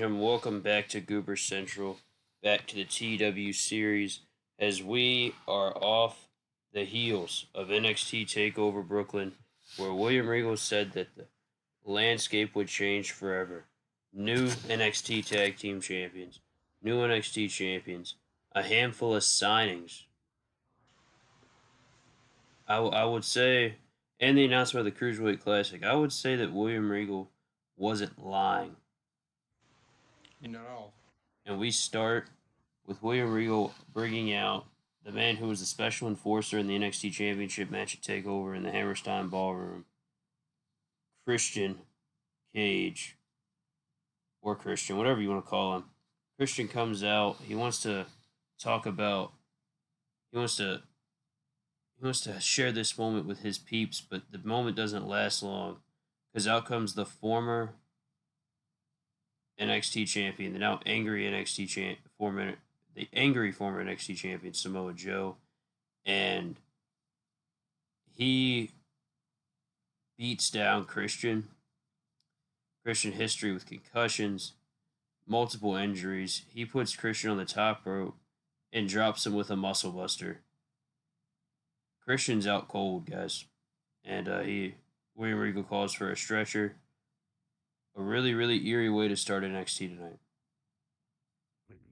And welcome back to Goober Central, back to the TEW series, as we are off the heels of NXT Takeover Brooklyn, where William Regal said that the landscape would change forever. New NXT Tag Team Champions, new NXT Champions, a handful of signings. I would say, and the announcement of the Cruiserweight Classic, I would say that William Regal wasn't lying. Not all. And we start with William Regal bringing out the man who was the special enforcer in the NXT Championship match at TakeOver in the Hammerstein Ballroom, Christian Cage, or Christian, whatever you want to call him. Christian comes out. He wants to talk about. He wants to. He wants to share this moment with his peeps, but the moment doesn't last long, because out comes the former NXT champion, the now angry NXT the angry former NXT champion Samoa Joe, and he beats down Christian. Christian history with concussions, multiple injuries. He puts Christian on the top rope and drops him with a muscle buster. Christian's out cold, guys, and William Regal calls for a stretcher. A really eerie way to start NXT tonight.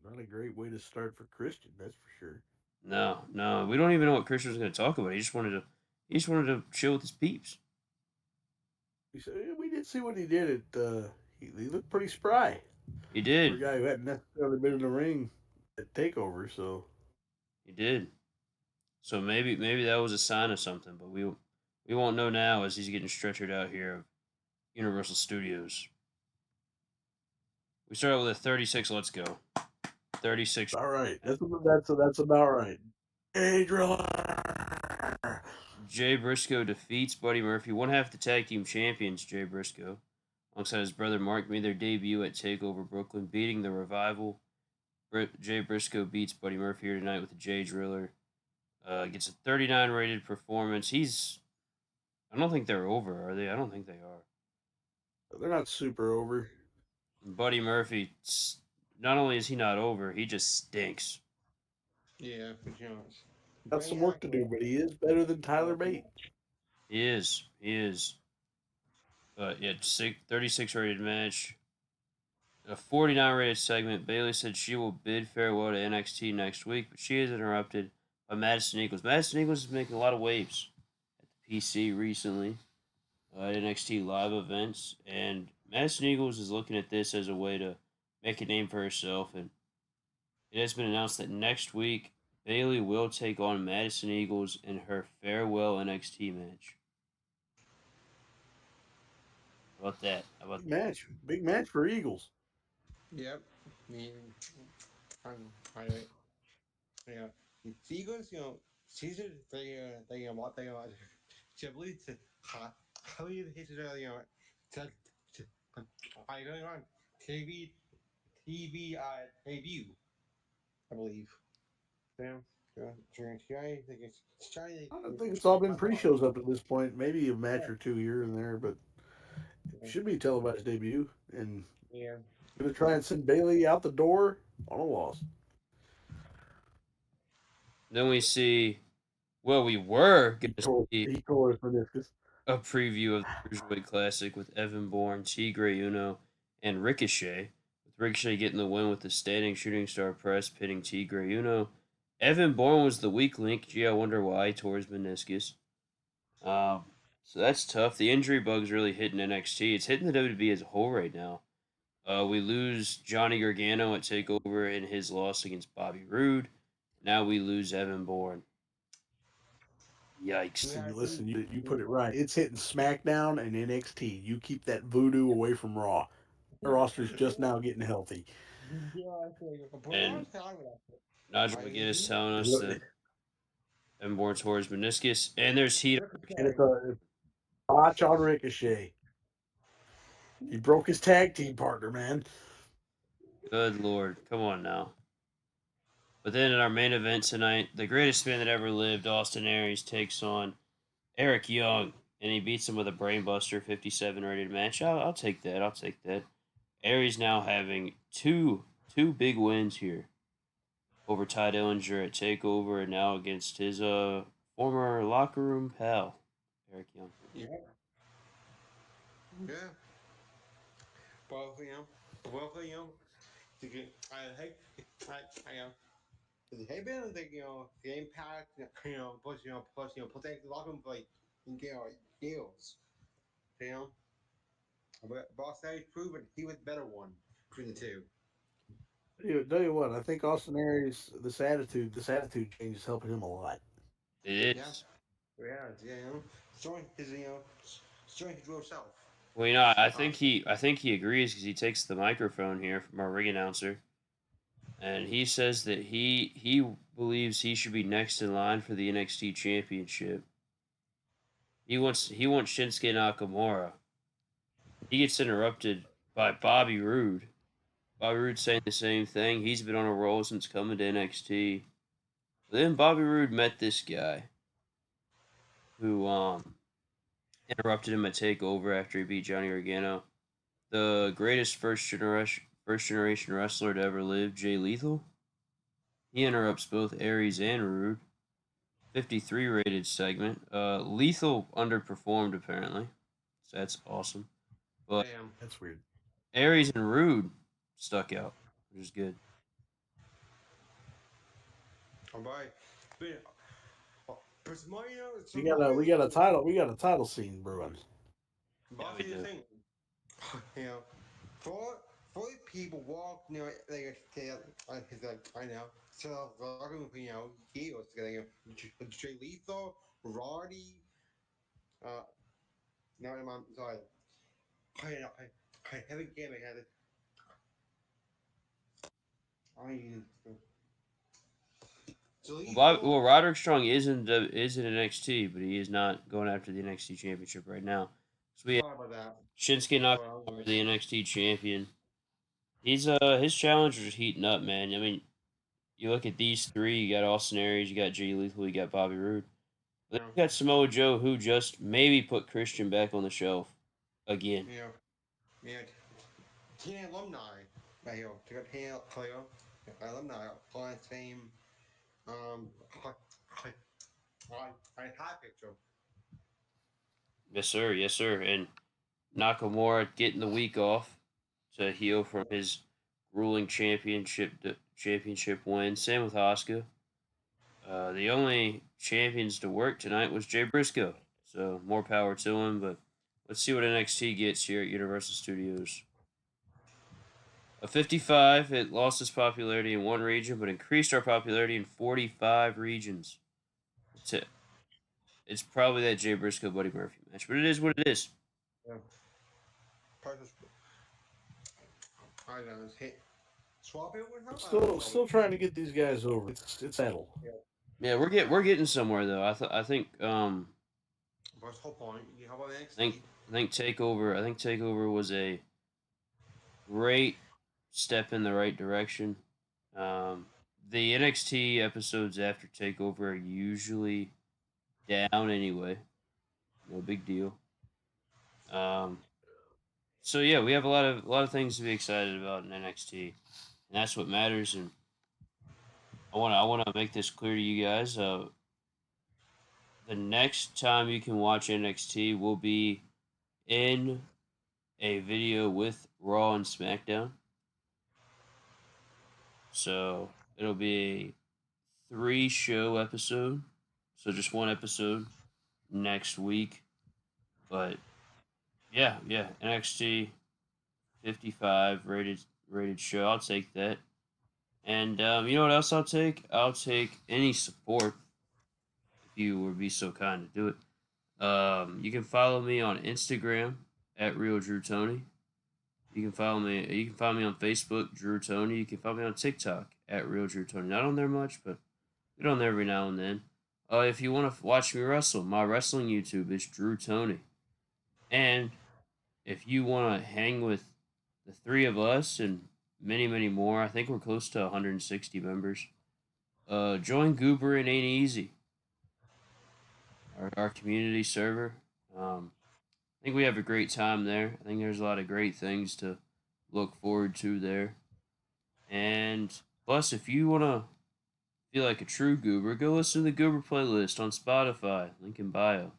Not a great way to start for Christian, that's for sure. No, we don't even know what Christian was going to talk about. He just wanted to chill with his peeps. We did see what he did. He looked pretty spry He for did. a guy who hadn't necessarily been in the ring at Takeover. So He did. So maybe that was a sign of something, but we won't know now as he's getting stretchered out here of Universal Studios. We start out with a 36. Let's go. 36. all right, that's about right. Hey, Driller. Jay Briscoe defeats Buddy Murphy, one half the tag team champions. Jay Briscoe, alongside his brother Mark, made their debut at Takeover Brooklyn, beating the Revival. Jay Briscoe beats Buddy Murphy here tonight with the Jay Driller. Gets a 39 rated performance. I don't think they're over, are they? I don't think they are. They're not super over. Buddy Murphy, not only is he not over, he just stinks. Yeah, for sure. Got some work to do, but he is better than Tyler Bate. He is. He is. But yeah, 36 rated match. A 49 rated segment. Bayley said she will bid farewell to NXT next week, but she is interrupted by Madison Eagles. Madison Eagles is making a lot of waves at the PC recently, at NXT live events, and Madison Eagles is looking at this as a way to make a name for herself. And it has been announced that next week Bayley will take on Madison Eagles in her farewell NXT match. How about that? How about Big match for Eagles. Yep. I mean, I, yeah. The Eagles, Caesar, I believe how you hit it earlier, to, I going on TV debut, I believe. Yeah. I think it's all been pre-shows up to this point. Maybe a match or two here and there, but it should be a televised debut. And yeah. gonna try and send Bayley out the door on a loss. Then we see, well, we were going to see He tore his meniscus. a preview of the Cruiserweight Classic with Evan Bourne, Tigre Uno, and Ricochet. With Ricochet getting the win with the standing shooting star press, pitting Tigre Uno. Evan Bourne was the weak link. Gee, I wonder why he tore his meniscus. So that's tough. The injury bug's really hitting NXT. It's hitting the WWE as a whole right now. We lose Johnny Gargano at TakeOver in his loss against Bobby Roode. Now we lose Evan Bourne. Yikes. Listen, you put it right. It's hitting SmackDown and NXT. You keep that voodoo away from Raw. The roster's just now getting healthy. And Nigel McGuinness telling us that Evan Bourne tore his meniscus. And there's heat. And it's a botch on Ricochet. He broke his tag team partner, man. Good Lord. Come on now. But then in our main event tonight, the greatest man that ever lived, Austin Aries, takes on Eric Young. And he beats him with a brainbuster 57 rated match. I'll take that. Aries now having two big wins here over Ty Dillinger at Takeover, and now against his former locker room pal Eric Young. Yeah. Yeah. Well, to get, I hate, I been like, the impact, plus they lock them like, deals, you know. But Boss Daddy's proven he was the better one between the two. Tell you what, I think Austin Aries, this attitude change is helping him a lot. It Yeah. is. Yeah, showing his, showing his real self. Well, I think he agrees because he takes the microphone here from our ring announcer, and he says that he believes he should be next in line for the NXT Championship. He wants Shinsuke Nakamura. He gets interrupted by Bobby Roode. Bobby Roode saying the same thing. He's been on a roll since coming to NXT. Then Bobby Roode met this guy who interrupted him at Takeover after he beat Johnny Gargano. The greatest first generation wrestler to ever live, Jay Lethal. He interrupts both Aries and Rude. 53 rated segment. Lethal underperformed apparently, so that's awesome. But Damn. That's weird. Aries and Rude stuck out, which is good. All right. But, but We got a we got a title scene brewing. Yeah, Boss we is the do. thing, you know, for for people walk, his I know, so walking, heels together, Jay Lethal, Roddy, uh, no, I'm sorry, I haven't game, I had it, I, Lethal, Roderick Strong is in NXT, but he is not going after the NXT Championship right now. So we have sorry about that, Shinsuke sorry, I Nakamura, the NXT Champion. He's his challengers is heating up, man. I mean, you look at these three. You got Austin Aries, you got Jay Lethal, you got Bobby Roode. Then know, you got Samoa Joe, who just maybe put Christian back on the shelf again. yeah, TNA alumni, right here, to get TNA player, alumni, Hall of Fame, um, I, I high picture. Yes, sir. Yes, sir. And Nakamura getting the week off to heal from his ruling championship win. Same with Asuka. The only champions to work tonight was Jay Briscoe, so more power to him. But let's see what NXT gets here at Universal Studios. A 55, it lost its popularity in one region, but increased our popularity in 45 regions. It's probably that Jay Briscoe Buddy Murphy match, but it is what it is. Yeah. Precious. I don't know. Hit. Swap it with him? I don't Still know. still trying to get these guys over. It's settled. Yeah. Yeah, we're getting somewhere though. I think What's the whole point? How about I think NXT? I think Takeover was a great step in the right direction. Um, the NXT episodes after Takeover are usually down anyway. No big deal. Um, so yeah, we have a lot of things to be excited about in NXT, and that's what matters. And I wanna make this clear to you guys. The next time you can watch NXT will be in a video with Raw and SmackDown. So it'll be a 3 show episode. So just one episode next week. But yeah, NXT 55 rated show. I'll take that. And you know what else I'll take? I'll take any support if you would be so kind to do it. You can follow me on Instagram at Real Drew Toney. You can follow me. You can find me on Facebook, Drew Toney. You can find me on TikTok at Real Drew Toney. Not on there much, but get on there every now and then. If you want to watch me wrestle, my wrestling YouTube is Drew Toney. And if you want to hang with the three of us and many more, I think we're close to 160 members. Join Goober and Ain't Easy, our community server. I think we have a great time there. I think there's a lot of great things to look forward to there. And plus, if you want to feel like a true goober, go listen to the Goober playlist on Spotify. Link in bio.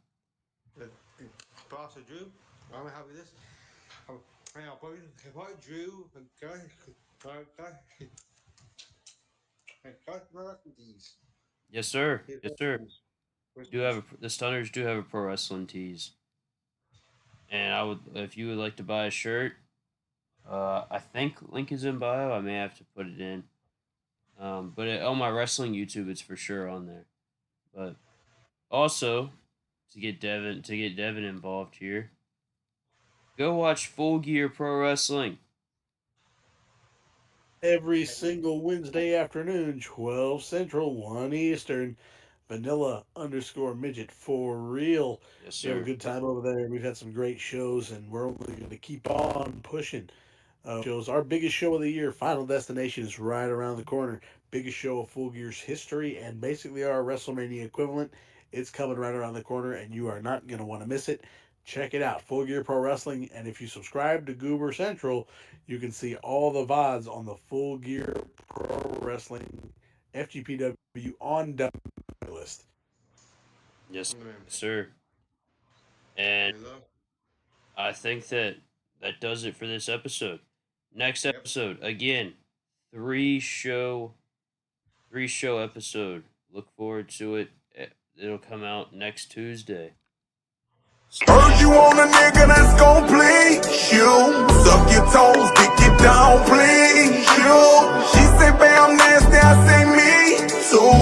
Pastor Drew, I'm happy with this. Boy Drew, these. Yes, sir. Yes, sir. The Stunners do have a pro wrestling tees, and I would, if you would like to buy a shirt, I think link is in bio. I may have to put it in, on my wrestling YouTube, it's for sure on there. But also, to get Devin involved here, go watch Full Gear Pro Wrestling. Every single Wednesday afternoon, 12 Central, 1 Eastern. Vanilla_midget for real. Yes, We have a sir. good time over there. We've had some great shows, and we're only going to keep on pushing. Shows our biggest show of the year, Final Destination, is right around the corner. Biggest show of Full Gear's history, and basically our WrestleMania equivalent. It's coming right around the corner, and you are not going to want to miss it. Check it out, Full Gear Pro Wrestling. And if you subscribe to Goober Central, you can see all the VODs on the Full Gear Pro Wrestling FGPW on list. Yes, sir. And I think that does it for this episode. Next episode, again, three show episode. Look forward to it. It'll come out next Tuesday. Heard you on a nigga that's gon' please you. Suck your toes, dick it down, please you. She say, "Bam, nasty," I say, "Me too."